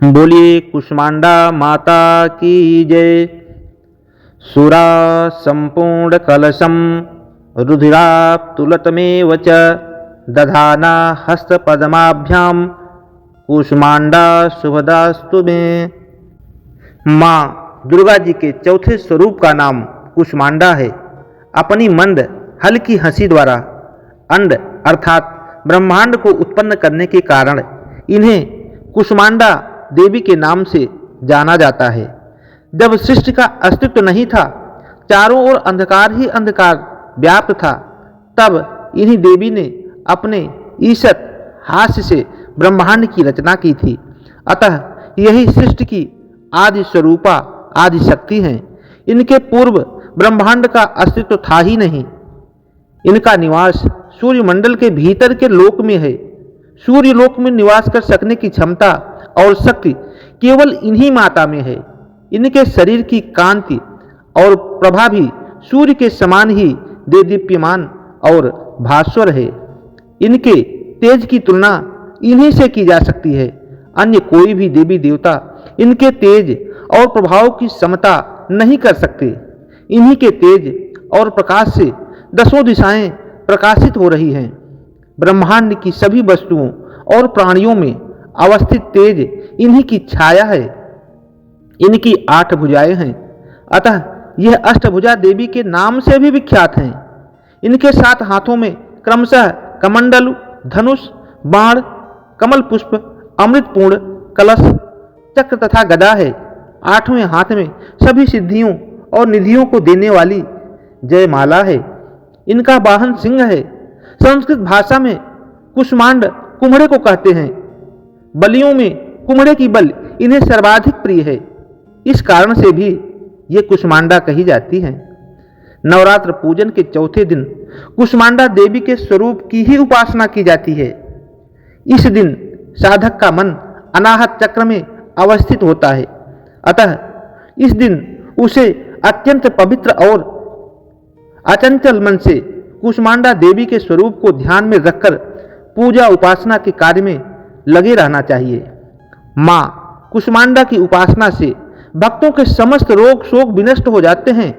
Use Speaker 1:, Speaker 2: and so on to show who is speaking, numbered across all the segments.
Speaker 1: बोलिए कुष्मांडा माता की जय। सुरा संपूर्ण कलशम रुधिराप्तुलतमेव च दधाना हस्तपद्माभ्याम कुष्मांडा शुभदास्तु मे। माँ दुर्गा जी के चौथे स्वरूप का नाम कुष्मांडा है। अपनी मंद हल्की हंसी द्वारा अंड अर्थात ब्रह्मांड को उत्पन्न करने के कारण इन्हें कुष्मांडा देवी के नाम से जाना जाता है। जब सृष्टि का अस्तित्व नहीं था, चारों ओर अंधकार ही अंधकार व्याप्त था, तब इन्हीं देवी ने अपने ईशत हास्य से ब्रह्मांड की रचना की थी। अतः यही सृष्टि की आदि स्वरूपा आदि शक्ति हैं। इनके पूर्व ब्रह्मांड का अस्तित्व था ही नहीं। इनका निवास सूर्यमंडल के भीतर के लोक में है। सूर्य लोक में निवास कर सकने की क्षमता और शक्ति केवल इन्हीं माता में है। इनके शरीर की कांति और प्रभा भी सूर्य के समान ही देदीप्यमान और भास्वर है। इनके तेज की तुलना इन्हीं से की जा सकती है। अन्य कोई भी देवी देवता इनके तेज और प्रभाव की समता नहीं कर सकते। इन्हीं के तेज और प्रकाश से दसों दिशाएं प्रकाशित हो रही हैं। ब्रह्मांड की सभी वस्तुओं और प्राणियों में अवस्थित तेज इन्हीं की छाया है। इनकी 8 भुजाएं हैं, अतः यह अष्टभुजा देवी के नाम से भी विख्यात हैं। इनके 7 हाथों में क्रमशः कमंडलु, धनुष, बाण, कमल पुष्प, अमृतपूर्ण, कलश, चक्र तथा गदा है। 8वें हाथ में सभी सिद्धियों और निधियों को देने वाली जयमाला है। इनका वाहन सिंह है। संस्कृत भाषा में कुष्मांड कुम्हड़े को कहते हैं। बलियों में कुम्हड़े की बल इन्हें सर्वाधिक प्रिय है। इस कारण से भी ये कुष्मांडा कही जाती हैं। नवरात्र पूजन के चौथे दिन कुष्मांडा देवी के स्वरूप की ही उपासना की जाती है। इस दिन साधक का मन अनाहत चक्र में अवस्थित होता है। अतः इस दिन उसे अत्यंत पवित्र और अचंचल मन से कुष्मांडा देवी के स्वरूप को ध्यान में रखकर पूजा उपासना के कार्य में लगे रहना चाहिए। माँ कुष्मांडा की उपासना से भक्तों के समस्त रोग शोक विनष्ट हो जाते हैं।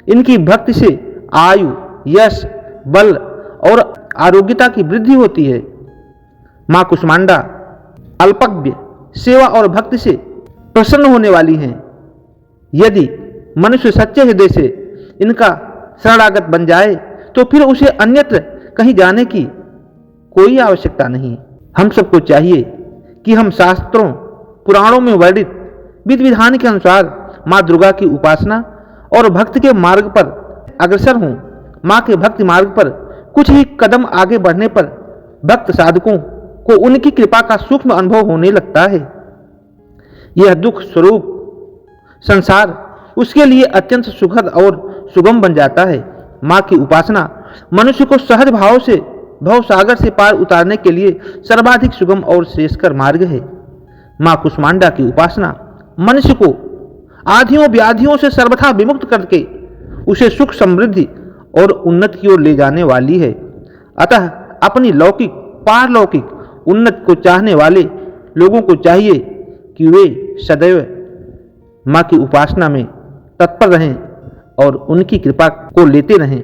Speaker 1: इनकी भक्ति से आयु, यश, बल और आरोग्यता की वृद्धि होती है। माँ कुष्मांडा अल्पज्ञ, सेवा और भक्ति से प्रसन्न होने वाली हैं। यदि मनुष्य सच्चे हृदय से इनका शरणागत बन जाए तो फिर उसे अन्यत्र कहीं जाने की कोई आवश्यकता नहीं। हम सबको चाहिए कि हम शास्त्रों पुराणों में वर्णित विधि विधान के अनुसार माँ दुर्गा की उपासना और भक्ति के मार्ग पर अग्रसर हों। माँ के भक्ति मार्ग पर कुछ ही कदम आगे बढ़ने पर भक्त साधकों को उनकी कृपा का सूक्ष्म अनुभव होने लगता है। यह दुख स्वरूप संसार उसके लिए अत्यंत सुखद और सुगम बन जाता है। माँ की उपासना मनुष्य को सहज भाव से भव सागर से पार उतारने के लिए सर्वाधिक सुगम और श्रेयस्कर मार्ग है। माँ कुष्मांडा की उपासना मनुष्य को आधियों व्याधियों से सर्वथा विमुक्त करके उसे सुख समृद्धि और उन्नति की ओर ले जाने वाली है। अतः अपनी लौकिक पारलौकिक उन्नति को चाहने वाले लोगों को चाहिए कि वे सदैव माँ की उपासना में तत्पर रहें और उनकी कृपा को लेते रहें।